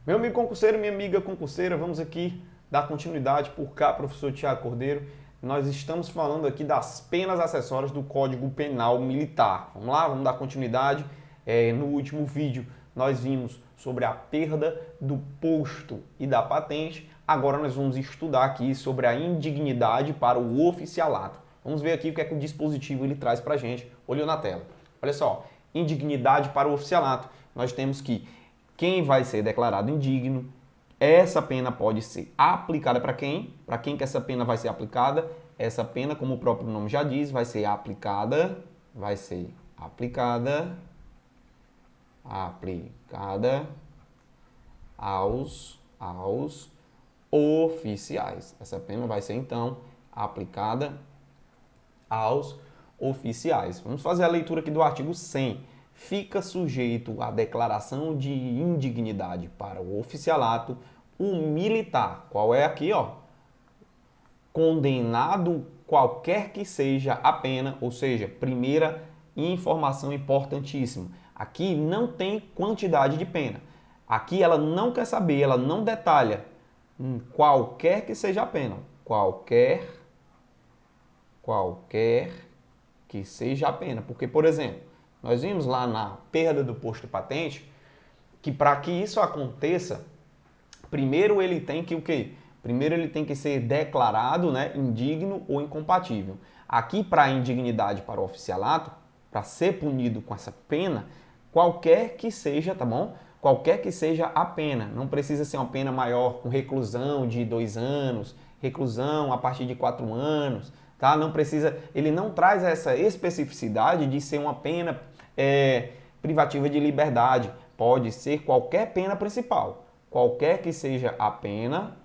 Meu amigo concurseiro, minha amiga concurseira, vamos aqui dar continuidade por cá, professor Tiago Cordeiro. Nós estamos falando aqui das penas acessórias do Código Penal Militar. Vamos lá, vamos dar continuidade. No último vídeo nós vimos sobre a perda do posto e da patente. Agora nós vamos estudar aqui sobre a indignidade para o oficialato. Vamos ver aqui o que é que o dispositivo ele traz para a gente. Olhou na tela. Olha só, indignidade para o oficialato. Nós temos que quem vai ser declarado indigno, essa pena pode ser aplicada para quem? Para quem que essa pena vai ser aplicada? Essa pena, como o próprio nome já diz, vai ser aplicada aos oficiais. Essa pena vai ser, então, aplicada aos oficiais. Vamos fazer a leitura aqui do artigo 100. Fica sujeito à declaração de indignidade para o oficialato o militar. Qual é aqui, ó? Condenado qualquer que seja a pena, ou seja, primeira informação importantíssima. Aqui não tem quantidade de pena. Aqui ela não quer saber, ela não detalha qualquer que seja a pena. Qualquer que seja a pena. Porque, por exemplo, nós vimos lá na perda do posto patente que para que isso aconteça, primeiro ele tem que o quê? Primeiro ele tem que ser declarado, né, indigno ou incompatível. Aqui para a indignidade para o oficialato, para ser punido com essa pena, qualquer que seja, tá bom? Qualquer que seja a pena. Não precisa ser uma pena maior com reclusão de 2 anos, reclusão a partir de 4 anos, tá? Não precisa, ele não traz essa especificidade de ser uma pena privativa de liberdade. Pode ser qualquer pena principal. Qualquer que seja a pena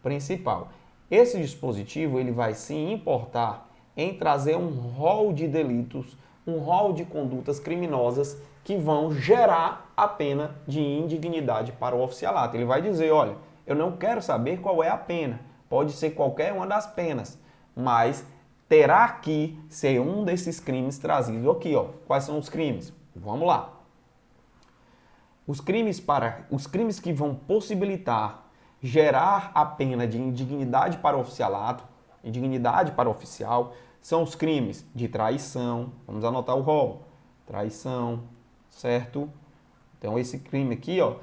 principal. Esse dispositivo ele vai se importar em trazer um rol de delitos, um rol de condutas criminosas que vão gerar a pena de indignidade para o oficialato. Ele vai dizer, olha, eu não quero saber qual é a pena, pode ser qualquer uma das penas, mas terá que ser um desses crimes trazidos aqui, ó. Quais são os crimes? Vamos lá. Os crimes que vão possibilitar gerar a pena de indignidade para o oficialato, indignidade para o oficial, são os crimes de traição. Vamos anotar o rol. Traição, certo? Então esse crime aqui, ó,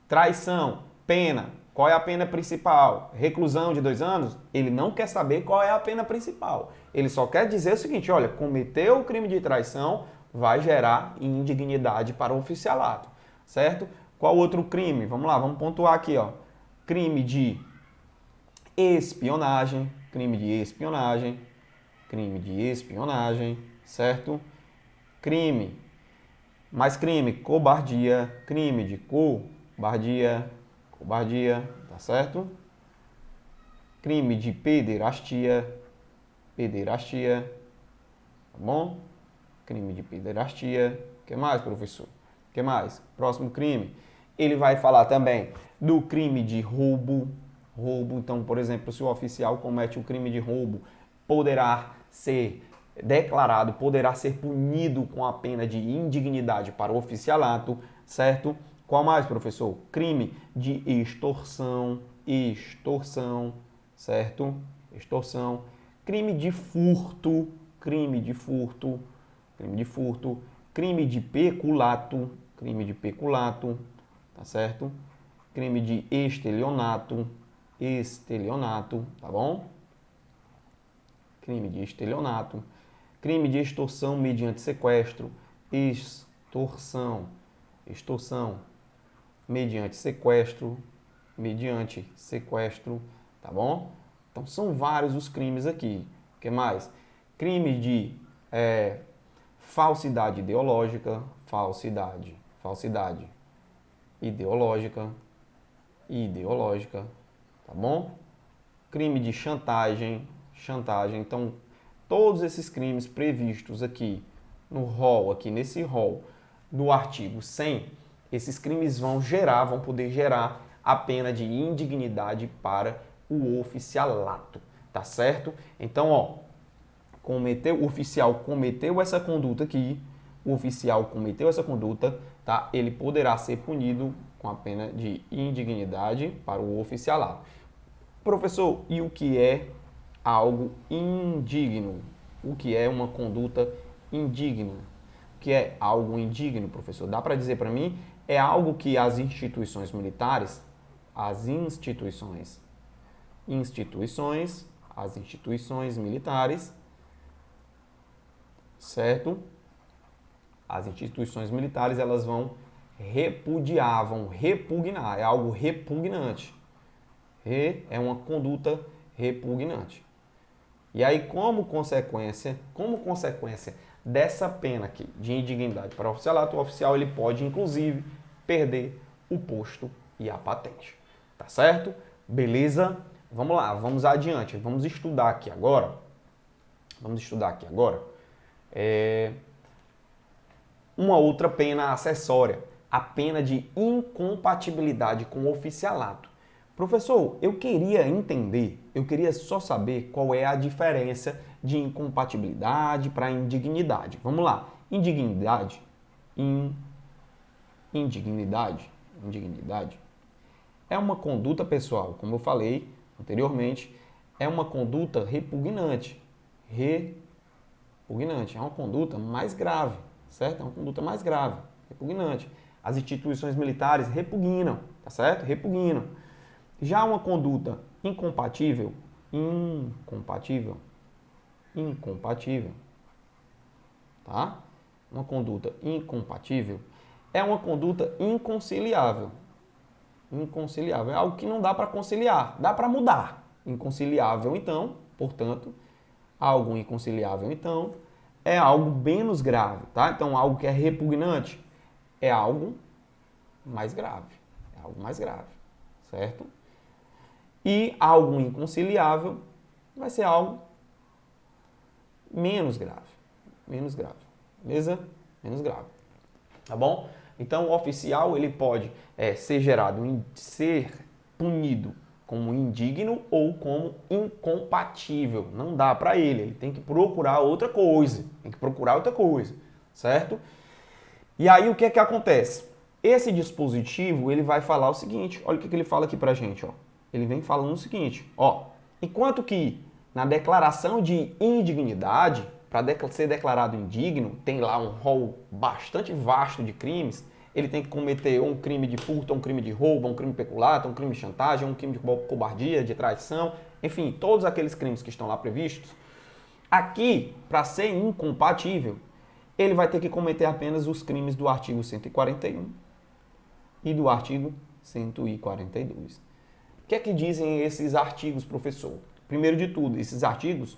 traição, pena. Qual é a pena principal? Reclusão de 2 anos? Ele não quer saber qual é a pena principal. Ele só quer dizer o seguinte, olha, cometeu o crime de traição, vai gerar indignidade para o oficialato, certo? Qual outro crime? Vamos lá, vamos pontuar aqui, ó. Crime de espionagem, certo? Cobardia, tá certo? Crime de pederastia, tá bom? Crime de pederastia. O que mais, professor? O que mais? Próximo crime. Ele vai falar também do crime de roubo. Então, por exemplo, se o oficial comete o crime de roubo, poderá ser punido com a pena de indignidade para o oficialato, certo? Qual mais, professor? Crime de extorsão, certo? Extorsão. Crime de furto, crime de peculato, tá certo? Crime de estelionato, tá bom? Crime de estelionato. Crime de extorsão mediante sequestro, extorsão, mediante sequestro, tá bom? Então são vários os crimes aqui. O que mais? Crime de falsidade ideológica, tá bom? Crime de chantagem. Então, todos esses crimes previstos aqui no rol, aqui nesse rol do artigo 100, esses crimes vão poder gerar a pena de indignidade para o oficialato, tá certo? Então, ó, o oficial cometeu essa conduta aqui, o oficial cometeu essa conduta, tá? Ele poderá ser punido com a pena de indignidade para o oficialato. Professor, e o que é algo indigno? O que é uma conduta indigna? O que é algo indigno, professor? Dá para dizer para mim? É algo que as instituições militares, as instituições militares, certo? As instituições militares, elas vão repudiar, vão repugnar, é algo repugnante. É uma conduta repugnante. E aí, como consequência dessa pena aqui de indignidade para o oficialato, o oficial ele pode, inclusive, perder o posto e a patente. Tá certo? Beleza? Vamos lá, vamos adiante. Vamos estudar aqui agora. Uma outra pena acessória, a pena de incompatibilidade com o oficialato. Professor, eu queria só saber qual é a diferença de incompatibilidade para indignidade. Vamos lá. Indignidade é uma conduta, pessoal, como eu falei anteriormente, é uma conduta repugnante. É uma conduta mais grave, certo? É uma conduta mais grave, repugnante. As instituições militares repugnam, tá certo? Repugnam. Já uma conduta incompatível, tá? Uma conduta incompatível é uma conduta inconciliável. Inconciliável é algo que não dá para conciliar, dá para mudar. Inconciliável, então, portanto, algo inconciliável, então, é algo menos grave, tá? Então, algo que é repugnante é algo mais grave, certo? E algo inconciliável vai ser algo menos grave, beleza? Menos grave, tá bom? Então, o oficial ele pode ser punido como indigno ou como incompatível. Não dá para ele tem que procurar outra coisa, certo? E aí o que é que acontece? Esse dispositivo ele vai falar o seguinte, olha o que ele fala aqui pra gente, ó. Ele vem falando o seguinte, ó, enquanto que na declaração de indignidade, para ser declarado indigno, tem lá um rol bastante vasto de crimes, ele tem que cometer um crime de furto, um crime de roubo, um crime de peculato, um crime de chantagem, um crime de cobardia, de traição, enfim, todos aqueles crimes que estão lá previstos. Aqui, para ser incompatível, ele vai ter que cometer apenas os crimes do artigo 141 e do artigo 142. O que é que dizem esses artigos, professor? Primeiro de tudo, esses artigos,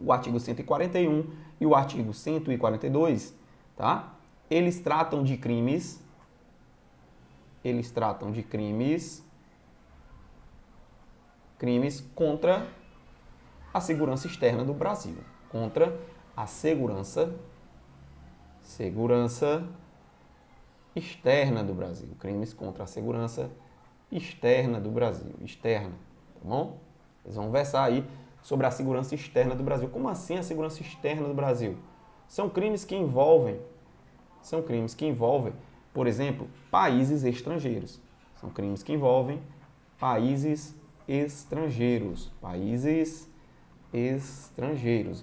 o artigo 141 e o artigo 142, tá? Eles tratam de crimes contra a segurança externa do Brasil, contra a segurança externa do Brasil, crimes contra a segurança externa do Brasil, tá bom? Eles vão versar aí sobre a segurança externa do Brasil. Como assim a segurança externa do Brasil? São crimes que envolvem, por exemplo, países estrangeiros. São crimes que envolvem países estrangeiros.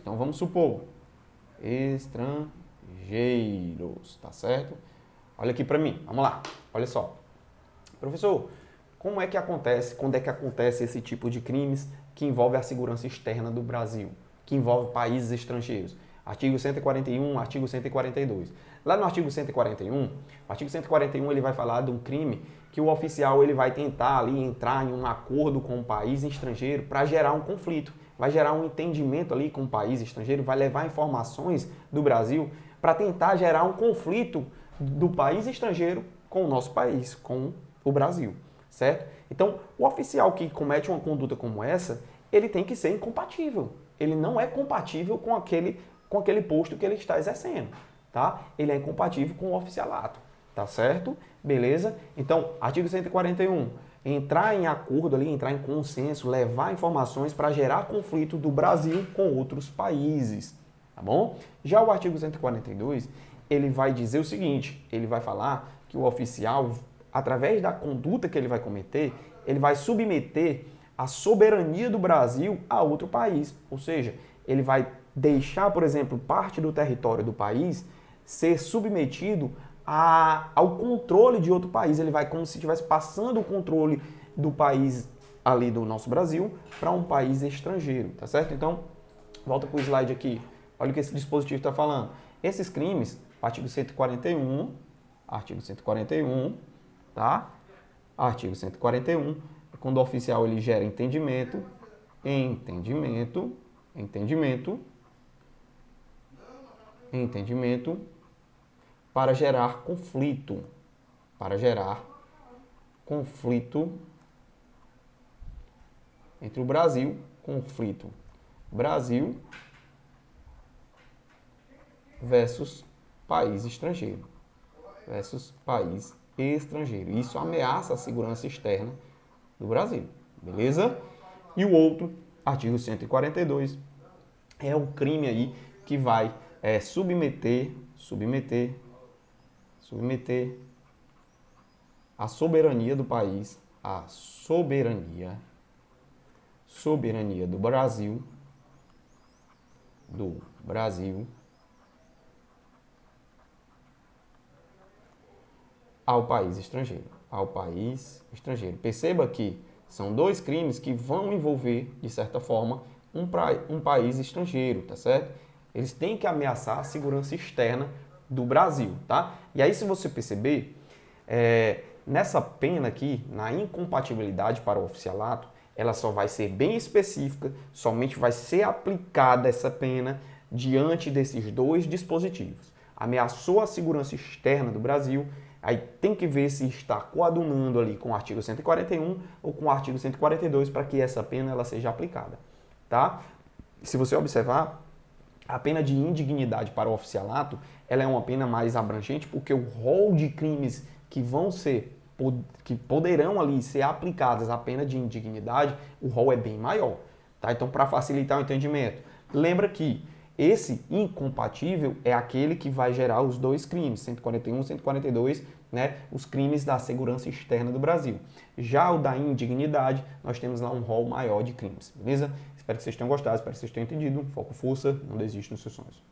Então vamos supor, estrangeiros, tá certo? Olha aqui para mim, vamos lá, olha só. Professor, quando é que acontece esse tipo de crimes que envolve a segurança externa do Brasil, que envolve países estrangeiros? Artigo 141, artigo 142. Lá no artigo 141, ele vai falar de um crime que o oficial ele vai tentar ali entrar em um acordo com um país estrangeiro para gerar um conflito, vai gerar um entendimento ali com o país estrangeiro, vai levar informações do Brasil para tentar gerar um conflito do país estrangeiro com o nosso país, com o Brasil, certo? Então, o oficial que comete uma conduta como essa, ele tem que ser incompatível. Ele não é compatível com aquele posto que ele está exercendo, tá? Ele é incompatível com o oficialato, tá certo? Beleza? Então, artigo 141, entrar em acordo ali, entrar em consenso, levar informações para gerar conflito do Brasil com outros países, tá bom? Já o artigo 142, ele vai dizer o seguinte, ele vai falar que o oficial, através da conduta que ele vai cometer, ele vai submeter a soberania do Brasil a outro país, ou seja, ele vai deixar, por exemplo, parte do território do país ser submetido ao controle de outro país. Ele vai como se estivesse passando o controle do país ali do nosso Brasil para um país estrangeiro, tá certo? Então, volta para o slide aqui. Olha o que esse dispositivo está falando. Esses crimes, artigo 141, tá? Artigo 141, quando o oficial ele gera entendimento para gerar conflito entre o Brasil, Brasil versus país estrangeiro, Isso ameaça a segurança externa do Brasil, beleza? E o outro, artigo 142, é o crime aí que vai submeter a soberania do país, a soberania do Brasil ao país estrangeiro, Perceba que são dois crimes que vão envolver, de certa forma, um país estrangeiro, tá certo? Eles têm que ameaçar a segurança externa do Brasil, tá? E aí, se você perceber, nessa pena aqui, na incompatibilidade para o oficialato, ela só vai ser bem específica, somente vai ser aplicada essa pena diante desses dois dispositivos. Ameaçou a segurança externa do Brasil, aí tem que ver se está coadunando ali com o artigo 141 ou com o artigo 142 para que essa pena ela seja aplicada, tá? Se você observar, a pena de indignidade para o oficialato, ela é uma pena mais abrangente porque o rol de crimes que poderão ali ser aplicadas à pena de indignidade, o rol é bem maior, tá? Então, para facilitar o entendimento, lembra que esse incompatível é aquele que vai gerar os dois crimes, 141 e 142, né, os crimes da segurança externa do Brasil. Já o da indignidade, nós temos lá um rol maior de crimes, beleza? Espero que vocês tenham gostado, espero que vocês tenham entendido. Foco, força, não desiste nos seus sonhos.